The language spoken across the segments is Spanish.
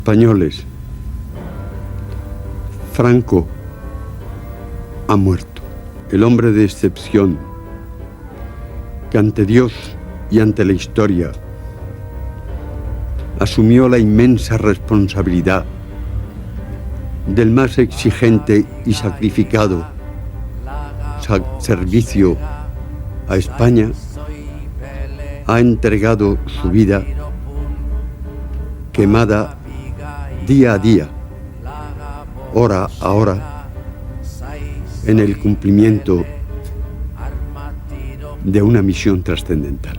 Españoles, Franco ha muerto. El hombre de excepción que ante Dios y ante la historia asumió la inmensa responsabilidad del más exigente y sacrificado servicio a España, ha entregado su vida quemada día a día, hora a hora, en el cumplimiento de una misión trascendental.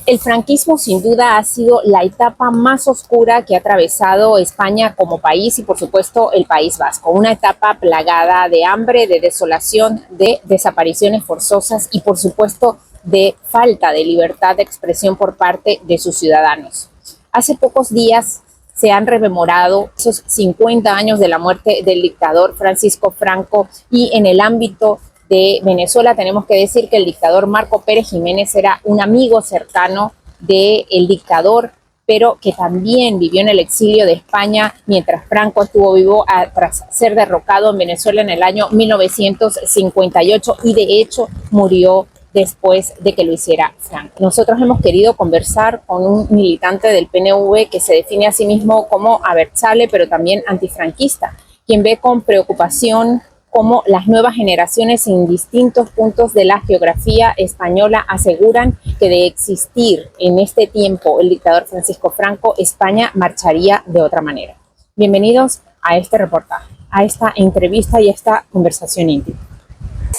El franquismo sin duda ha sido la etapa más oscura que ha atravesado España como país y por supuesto el País Vasco. Una etapa plagada de hambre, de desolación, de desapariciones forzosas y por supuesto de falta de libertad de expresión por parte de sus ciudadanos. Hace pocos días se han rememorado esos 50 años de la muerte del dictador Francisco Franco y en el ámbito de Venezuela tenemos que decir que el dictador Marco Pérez Jiménez era un amigo cercano del dictador, pero que también vivió en el exilio de España mientras Franco estuvo vivo tras ser derrocado en Venezuela en el año 1958 y de hecho murió después de que lo hiciera Franco. Nosotros hemos querido conversar con un militante del PNV que se define a sí mismo como abertzale, pero también antifranquista, quien ve con preocupación cómo las nuevas generaciones en distintos puntos de la geografía española aseguran que de existir en este tiempo el dictador Francisco Franco, España marcharía de otra manera. Bienvenidos a este reportaje, a esta entrevista y a esta conversación íntima.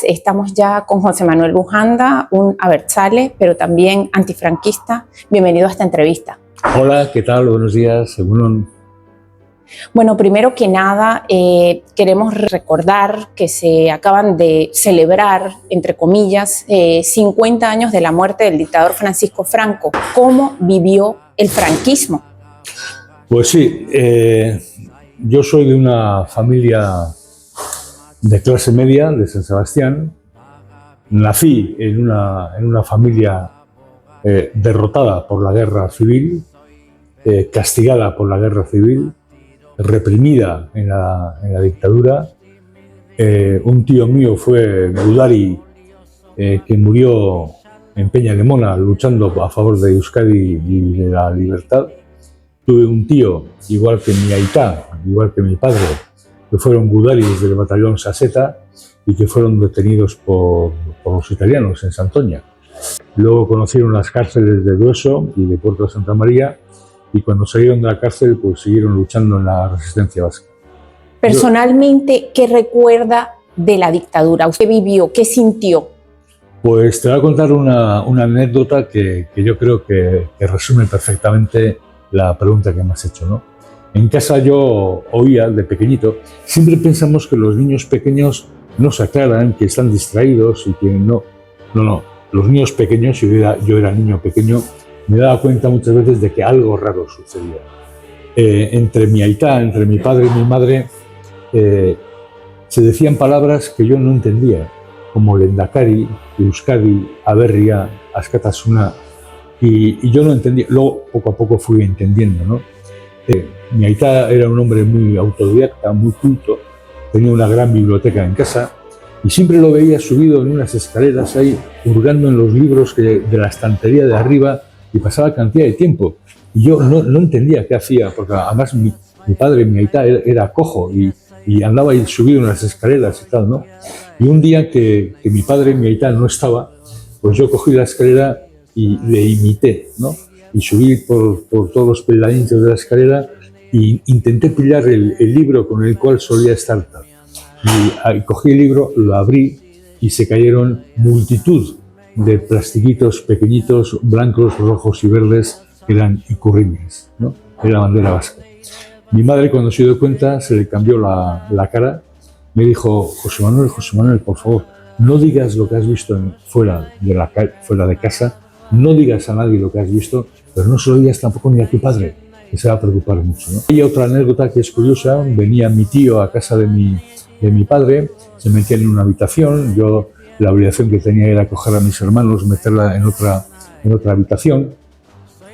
Estamos ya con José Manuel Bujanda, un abertzale, pero también antifranquista. Bienvenido a esta entrevista. Hola, ¿qué tal? Buenos días, según. Bueno, primero que nada, queremos recordar que se acaban de celebrar, entre comillas, 50 años de la muerte del dictador Francisco Franco. ¿Cómo vivió el franquismo? Pues sí, yo soy de una familia de clase media de San Sebastián. Nací en una familia derrotada por la guerra civil, castigada por la guerra civil, reprimida en la dictadura. Un tío mío fue Gudari, que murió en Peña de Mona luchando a favor de Euskadi y de la libertad. Tuve un tío, igual que mi aitá, igual que mi padre, que fueron Gudaris del batallón Saseta y que fueron detenidos por los italianos en Santoña. Luego conocieron las cárceles de Dueso y de Puerto de Santa María, y cuando salieron de la cárcel pues siguieron luchando en la resistencia vasca. Personalmente, ¿qué recuerda de la dictadura? ¿Usted vivió? ¿Qué sintió? Pues te voy a contar una anécdota que yo creo que resume perfectamente la pregunta que me has hecho, ¿no? En casa yo oía de pequeñito, siempre pensamos que los niños pequeños no se aclaran, que están distraídos y que no. Los niños pequeños, yo era niño pequeño, me daba cuenta muchas veces de que algo raro sucedía. Entre mi aitá, entre mi padre y mi madre, se decían palabras que yo no entendía, como Lendakari, Euskadi, Aberria, Askatasuna, y yo no entendía. Luego, poco a poco fui entendiendo, ¿no? Mi aitá era un hombre muy autodidacta, muy culto, tenía una gran biblioteca en casa, y siempre lo veía subido en unas escaleras ahí, hurgando en los libros de la estantería de arriba, y pasaba cantidad de tiempo. Y yo no entendía qué hacía, porque además mi padre, mi aitá, era cojo y andaba ahí subido en las escaleras y tal, ¿no? Y un día que mi padre, mi aitá, no estaba, pues yo cogí la escalera y le imité, ¿no? Y subí por todos los peldañitos de la escalera e intenté pillar el libro con el cual solía estar. Y cogí el libro, lo abrí y se cayeron multitud de plastiquitos pequeñitos, blancos, rojos y verdes, que eran icurriñas, ¿no? Era la bandera vasca. Mi madre, cuando se dio cuenta, se le cambió la cara, me dijo: José Manuel, por favor, no digas lo que has visto fuera de casa, no digas a nadie lo que has visto, pero no se lo digas tampoco ni a tu padre, que se va a preocupar mucho, ¿no? Y otra anécdota que es curiosa: venía mi tío a casa de mi padre, se metían en una habitación, yo la obligación que tenía era coger a mis hermanos, meterla en otra habitación,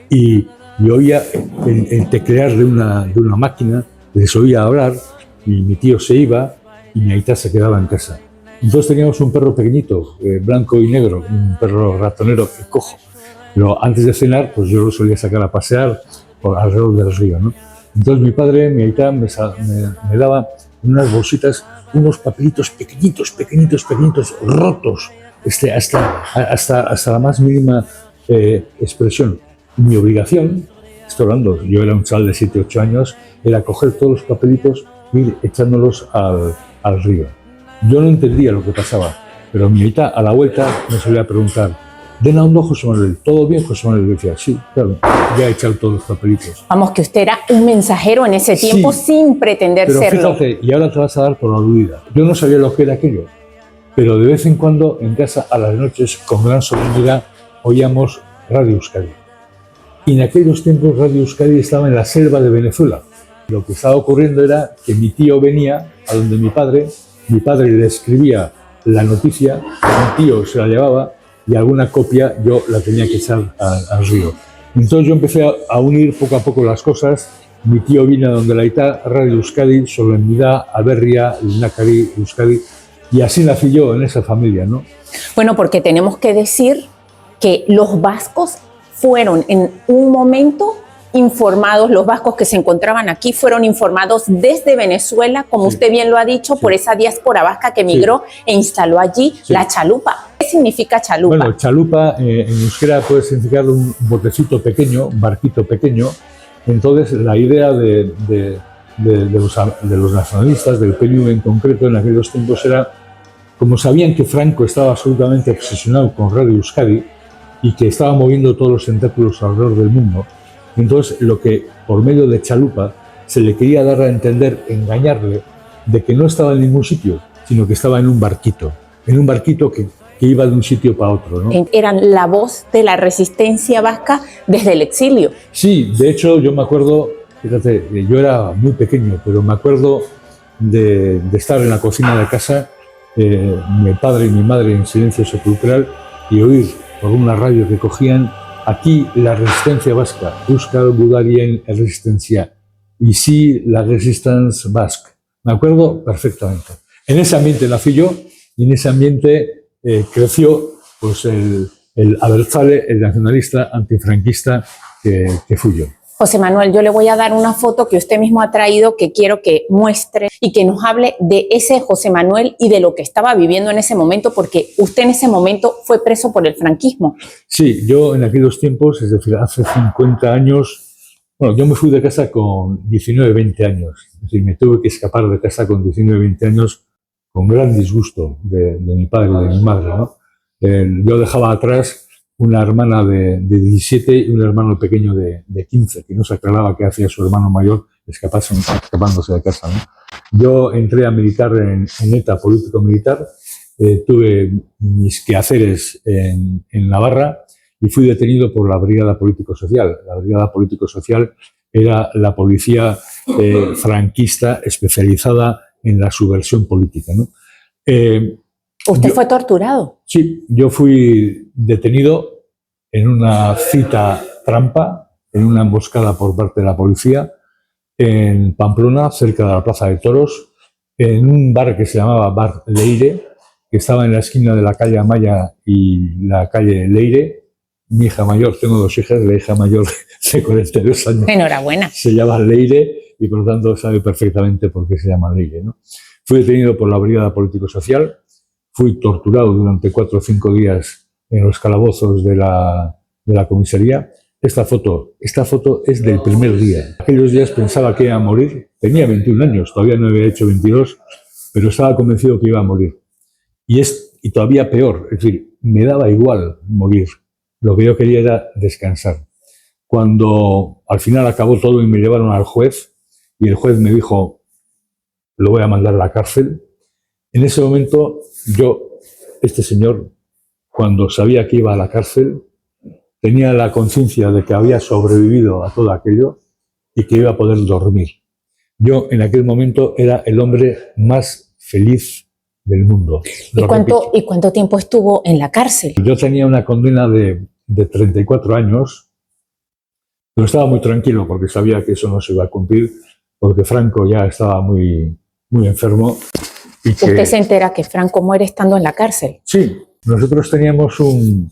y oía el teclear de una máquina, les oía hablar, y mi tío se iba y mi aita se quedaba en casa. Entonces teníamos un perro pequeñito, blanco y negro, un perro ratonero cojo. Pero antes de cenar, pues yo lo solía sacar a pasear por alrededor del río, ¿no? Entonces mi padre, mi aita, me daba unas bolsitas, unos papelitos pequeñitos, rotos, hasta la más mínima expresión. Mi obligación, estoy hablando, yo era un chaval de 7, 8 años, era coger todos los papelitos e ir echándolos al río. Yo no entendía lo que pasaba, pero mi aita a la vuelta me solía preguntar: «Den a uno, José Manuel, ¿todo bien, José Manuel?». Y decía: «Sí, claro, ya he echado todos los papelitos». Vamos, que usted era un mensajero en ese tiempo, Sí, sin pretender pero serlo. fíjate, y ahora te vas a dar por aludida. Yo no sabía lo que era aquello, pero de vez en cuando en casa a las noches, con gran solemnidad, oíamos Radio Euskadi. Y en aquellos tiempos Radio Euskadi estaba en la selva de Venezuela. Lo que estaba ocurriendo era que mi tío venía a donde mi padre le escribía la noticia, mi tío se la llevaba y alguna copia yo la tenía que echar al río. Entonces yo empecé a unir poco a poco las cosas. Mi tío vino a donde la aita, Radio Euskadi, solemnidad, aberria, lehendakari, Euskadi, y así nací yo en esa familia, ¿no? Bueno, porque tenemos que decir que los vascos fueron en un momento informados, los vascos que se encontraban aquí fueron informados desde Venezuela, como usted bien lo ha dicho, por esa diáspora vasca que emigró e instaló allí la chalupa. ¿Qué significa chalupa? Bueno, chalupa en euskera puede significar un botecito pequeño, un barquito pequeño. Entonces la idea de los nacionalistas, del PNV en concreto en aquellos tiempos era, como sabían que Franco estaba absolutamente obsesionado con Radio Euskadi y que estaba moviendo todos los tentáculos alrededor del mundo, entonces lo que por medio de chalupa se le quería dar a entender, engañarle, de que no estaba en ningún sitio, sino que estaba en un barquito que iba de un sitio para otro, ¿no? Eran la voz de la resistencia vasca desde el exilio. Sí, de hecho yo me acuerdo, fíjate, yo era muy pequeño, pero me acuerdo de estar en la cocina de casa, mi padre y mi madre en silencio sepulcral, y oír por una radio que cogían: «Aquí la resistencia vasca, Euskal Gudarien resistencia, y sí la resistance vasca». Me acuerdo perfectamente. En ese ambiente nací yo y en ese ambiente creció pues el abertzale, el nacionalista antifranquista que fui yo. José Manuel, yo le voy a dar una foto que usted mismo ha traído, que quiero que muestre y que nos hable de ese José Manuel y de lo que estaba viviendo en ese momento, porque usted en ese momento fue preso por el franquismo. Sí, yo en aquellos tiempos, es decir, hace 50 años, bueno, yo me fui de casa con 19, 20 años. Es decir, me tuve que escapar de casa con 19, 20 años con gran disgusto de mi padre y de mi madre, ¿no? Yo dejaba atrás una hermana de 17 y un hermano pequeño de 15, que no se aclaraba qué hacía su hermano mayor escapándose de casa, ¿no? Yo entré a militar en ETA, político militar, tuve mis quehaceres en Navarra y fui detenido por la Brigada Político-Social. La Brigada Político-Social era la policía franquista especializada en la subversión política, ¿no? ¿Usted fue torturado? Sí, yo fui detenido en una cita trampa, en una emboscada por parte de la policía, en Pamplona, cerca de la Plaza de Toros, en un bar que se llamaba Bar Leire, que estaba en la esquina de la calle Amaya y la calle Leire. Mi hija mayor, tengo 2 hijas, la hija mayor de 42 años. Enhorabuena. Se llama Leire y por lo tanto sabe perfectamente por qué se llama Leire, ¿no? Fui detenido por la Brigada Político-Social. Fui torturado durante 4 o 5 días en los calabozos de la comisaría. Esta foto es del primer día. Aquellos días pensaba que iba a morir. Tenía 21 años, todavía no había hecho 22, pero estaba convencido que iba a morir. Y todavía peor, es decir, me daba igual morir. Lo que yo quería era descansar. Cuando al final acabó todo y me llevaron al juez, y el juez me dijo: «Lo voy a mandar a la cárcel», en ese momento este señor, cuando sabía que iba a la cárcel, tenía la conciencia de que había sobrevivido a todo aquello y que iba a poder dormir. Yo en aquel momento era el hombre más feliz del mundo. ¿Y cuánto tiempo estuvo en la cárcel? Yo tenía una condena de 34 años, pero estaba muy tranquilo porque sabía que eso no se iba a cumplir, porque Franco ya estaba muy, muy enfermo. Y ¿Usted se entera que Franco muere estando en la cárcel? Sí, nosotros teníamos un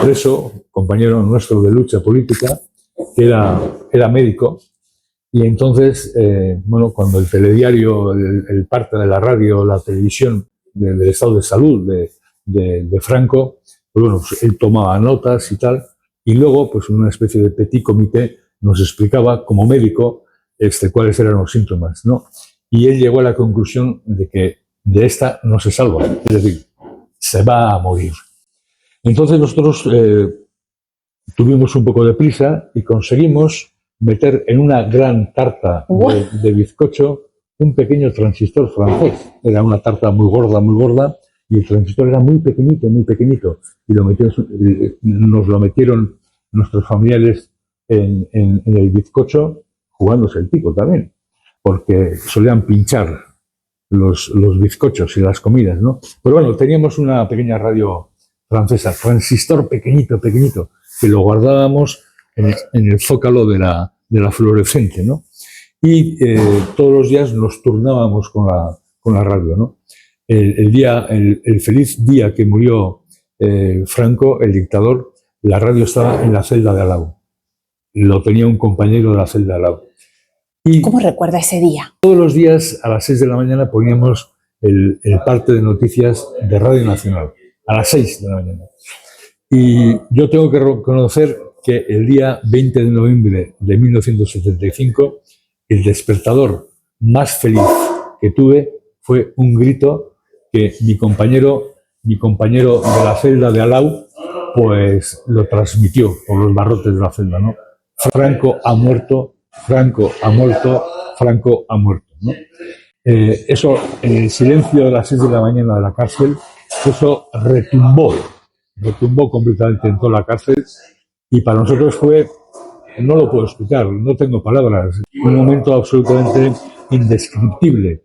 preso, compañero nuestro de lucha política, que era médico, y entonces, bueno, cuando el telediario, el parte de la radio, la televisión del estado de salud de Franco, pues bueno, pues él tomaba notas y tal, y luego, pues una especie de petit comité nos explicaba como médico cuáles eran los síntomas, ¿no? Y él llegó a la conclusión de que de esta no se salva, es decir, se va a morir. Entonces nosotros tuvimos un poco de prisa y conseguimos meter en una gran tarta de bizcocho un pequeño transistor francés. Era una tarta muy gorda, y el transistor era muy pequeñito. Y nos lo metieron nuestros familiares en el bizcocho, jugándose el pico también, porque solían pinchar los bizcochos y las comidas, ¿no? Pero bueno, teníamos una pequeña radio francesa, transistor pequeñito, que lo guardábamos en el zócalo de la fluorescente, ¿no? Y todos los días nos turnábamos con la radio, ¿no? El feliz día que murió Franco, el dictador, la radio estaba en la celda de al lado. Lo tenía un compañero de la celda de al lado. Y ¿cómo recuerda ese día? Todos los días a las 6 de la mañana poníamos el parte de noticias de Radio Nacional, a las 6 de la mañana. Y yo tengo que reconocer que el día 20 de noviembre de 1975, el despertador más feliz que tuve fue un grito que mi compañero de la celda de al lado, pues lo transmitió por los barrotes de la celda, ¿no? Franco ha muerto, Franco ha muerto, Franco ha muerto, ¿no? Eso, en el silencio de las 6 de la mañana de la cárcel, eso retumbó completamente en toda la cárcel, y para nosotros fue, no lo puedo explicar, no tengo palabras, un momento absolutamente indescriptible.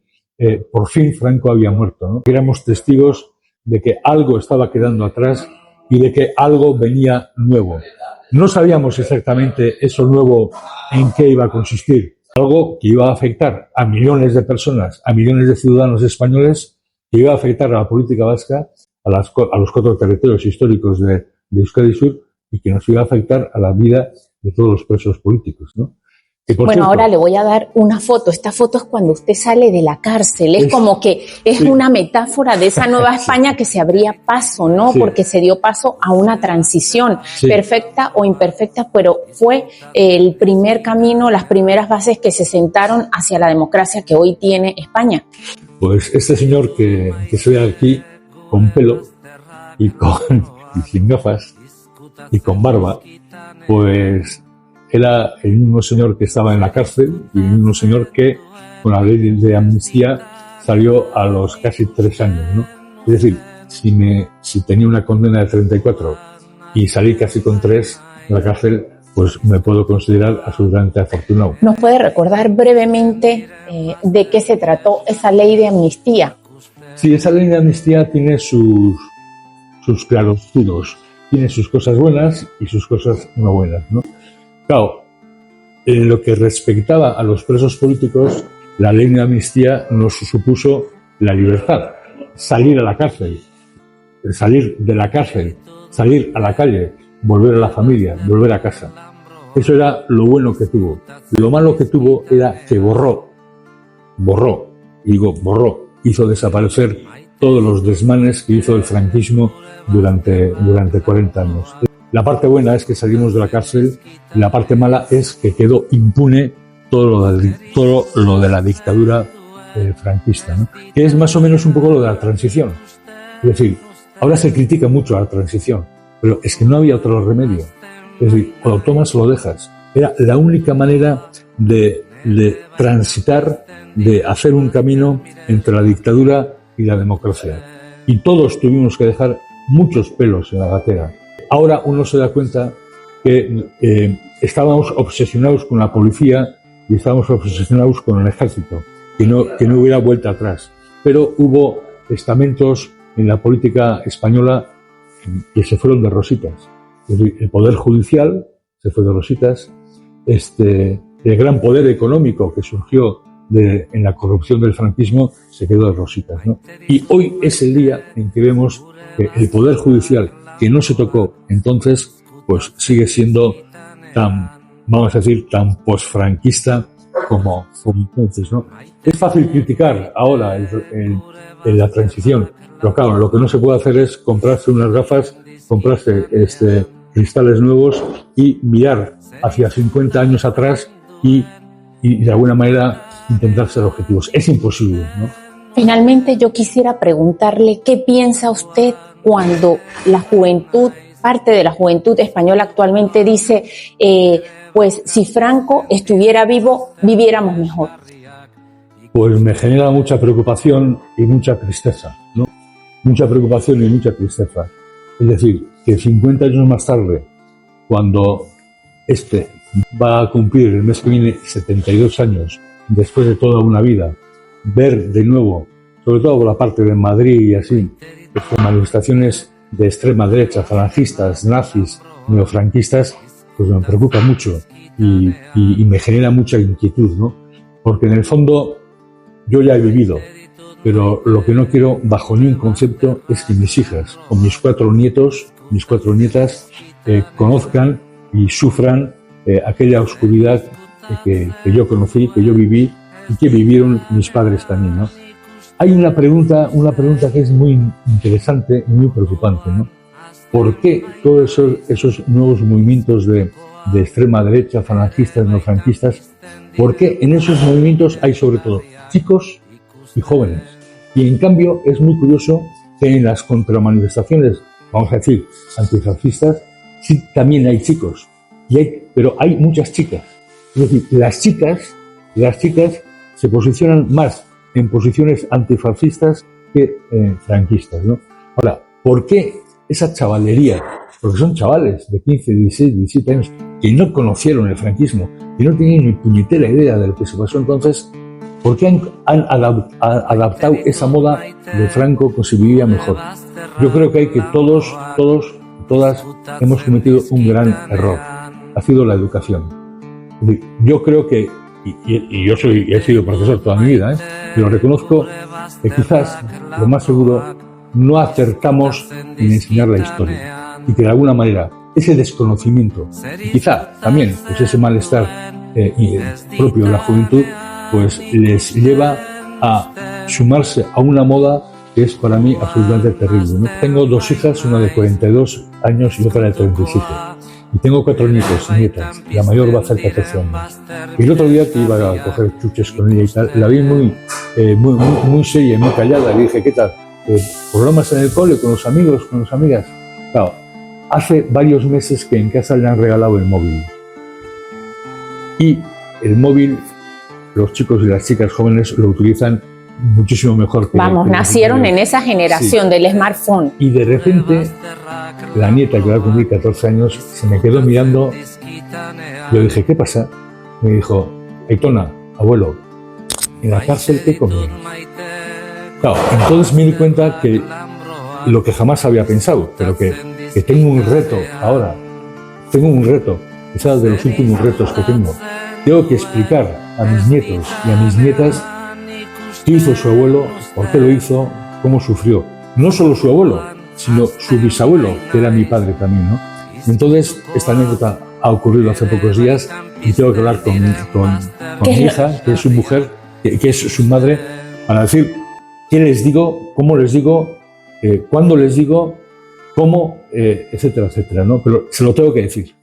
Por fin Franco había muerto, ¿no? Éramos testigos de que algo estaba quedando atrás y de que algo venía nuevo. No sabíamos exactamente eso nuevo en qué iba a consistir. Algo que iba a afectar a millones de personas, a millones de ciudadanos españoles, que iba a afectar a la política vasca, a los 4 territorios históricos de Euskadi Sur, y que nos iba a afectar a la vida de todos los presos políticos, ¿no? Bueno, cierto, ahora le voy a dar una foto. Esta foto es cuando usted sale de la cárcel. Es como que es sí, una metáfora de esa nueva España que se abría paso, ¿no? Sí. Porque se dio paso a una transición, sí, perfecta o imperfecta, pero fue el primer camino, las primeras bases que se sentaron hacia la democracia que hoy tiene España. Pues este señor que se ve aquí, con pelo y sin gafas y con barba, pues era el mismo señor que estaba en la cárcel y el mismo señor que con la ley de amnistía salió a los casi 3 años, ¿no? Es decir, si tenía una condena de 34 y salí casi con 3 en la cárcel, pues me puedo considerar absolutamente afortunado. ¿Nos puede recordar brevemente de qué se trató esa ley de amnistía? Sí, esa ley de amnistía tiene sus claroscuros, tiene sus cosas buenas y sus cosas no buenas, ¿no? Claro, en lo que respectaba a los presos políticos, la ley de amnistía nos supuso la libertad, salir a la cárcel, salir de la cárcel, salir a la calle, volver a la familia, volver a casa. Eso era lo bueno que tuvo. Lo malo que tuvo era que borró, hizo desaparecer todos los desmanes que hizo el franquismo durante 40 años. La parte buena es que salimos de la cárcel, y la parte mala es que quedó impune todo lo de la dictadura franquista, ¿no? Que es más o menos un poco lo de la transición. Es decir, ahora se critica mucho a la transición, pero es que no había otro remedio. Es decir, o lo tomas o lo dejas. Era la única manera de transitar, de hacer un camino entre la dictadura y la democracia. Y todos tuvimos que dejar muchos pelos en la gatera. Ahora uno se da cuenta que estábamos obsesionados con la policía y estábamos obsesionados con el ejército, que no hubiera vuelta atrás. pero hubo estamentos en la política española que se fueron de rositas. Es decir, el poder judicial se fue de rositas, el gran poder económico que surgió en la corrupción del franquismo se quedó de rositas, ¿no? Y hoy es el día en que vemos que el poder judicial, que no se tocó entonces, pues sigue siendo tan, vamos a decir, tan posfranquista como entonces, ¿no? Es fácil criticar ahora en la transición, pero claro, lo que no se puede hacer es comprarse unas gafas, comprarse cristales nuevos y mirar hacia 50 años atrás y de alguna manera intentar ser objetivos. Es imposible, ¿no? Finalmente, yo quisiera preguntarle qué piensa usted cuando la juventud, parte de la juventud española actualmente dice, pues si Franco estuviera vivo, viviéramos mejor. Pues me genera mucha preocupación y mucha tristeza, ¿no? Mucha preocupación y mucha tristeza. Es decir, que 50 años más tarde, cuando va a cumplir el mes que viene 72 años, después de toda una vida, ver de nuevo, sobre todo por la parte de Madrid y así, manifestaciones de extrema derecha, falangistas, nazis, neofranquistas, pues me preocupa mucho y me genera mucha inquietud, ¿no? Porque en el fondo yo ya he vivido, pero lo que no quiero bajo ningún concepto es que mis hijas o mis cuatro nietas conozcan y sufran aquella oscuridad que yo conocí, que yo viví y que vivieron mis padres también, ¿no? Hay una pregunta que es muy interesante y muy preocupante, ¿no? ¿Por qué todos esos nuevos movimientos de extrema derecha, falangistas, no franquistas, por qué en esos movimientos hay sobre todo chicos y jóvenes? Y en cambio es muy curioso que en las contramanifestaciones, vamos a decir, antifascistas, sí también hay chicos, pero hay muchas chicas. Es decir, las chicas se posicionan más en posiciones antifascistas que franquistas, ¿no? Ahora, ¿por qué esa chavalería? Porque son chavales de 15, 16, 17 años que no conocieron el franquismo, que no tenían ni puñetera idea de lo que se pasó entonces. ¿Por qué han adaptado esa moda de Franco que se vivía mejor? Yo creo que hay que todas hemos cometido un gran error. Ha sido la educación. Yo creo que, y yo he sido profesor toda mi vida, pero reconozco que quizás, lo más seguro, no acertamos en enseñar la historia. Y que de alguna manera ese desconocimiento, y quizá también pues ese malestar propio de la juventud, pues les lleva a sumarse a una moda que es para mí absolutamente terrible, ¿no? Tengo dos hijas, una de 42 años y otra de 37. Y tengo 4 nietos y nietas. La mayor va a hacer 14 años. Y el otro día que iba a coger chuches con ella y tal, la vi muy seria y muy callada. Le dije, ¿qué tal? ¿Programas en el cole con los amigos, con las amigas? Claro, hace varios meses que en casa le han regalado el móvil. Y el móvil, los chicos y las chicas jóvenes lo utilizan muchísimo mejor que... Vamos, nacieron en esa generación del smartphone. Y de repente, la nieta que va a cumplir 14 años se me quedó mirando. Yo dije, ¿qué pasa? Me dijo, Aitona, abuelo, en la cárcel, ¿qué comí? Claro, entonces me di cuenta que lo que jamás había pensado, pero que tengo un reto ahora. Tengo un reto, quizás de los últimos retos que tengo. Tengo que explicar a mis nietos y a mis nietas qué hizo su abuelo, por qué lo hizo, cómo sufrió. No solo su abuelo, sino su bisabuelo, que era mi padre también, ¿no? Entonces, esta anécdota ha ocurrido hace pocos días y tengo que hablar con mi hija, que es su mujer, que es su madre, para decir qué les digo, cómo les digo, cuándo les digo, cómo, etcétera, etcétera, ¿no? Pero se lo tengo que decir.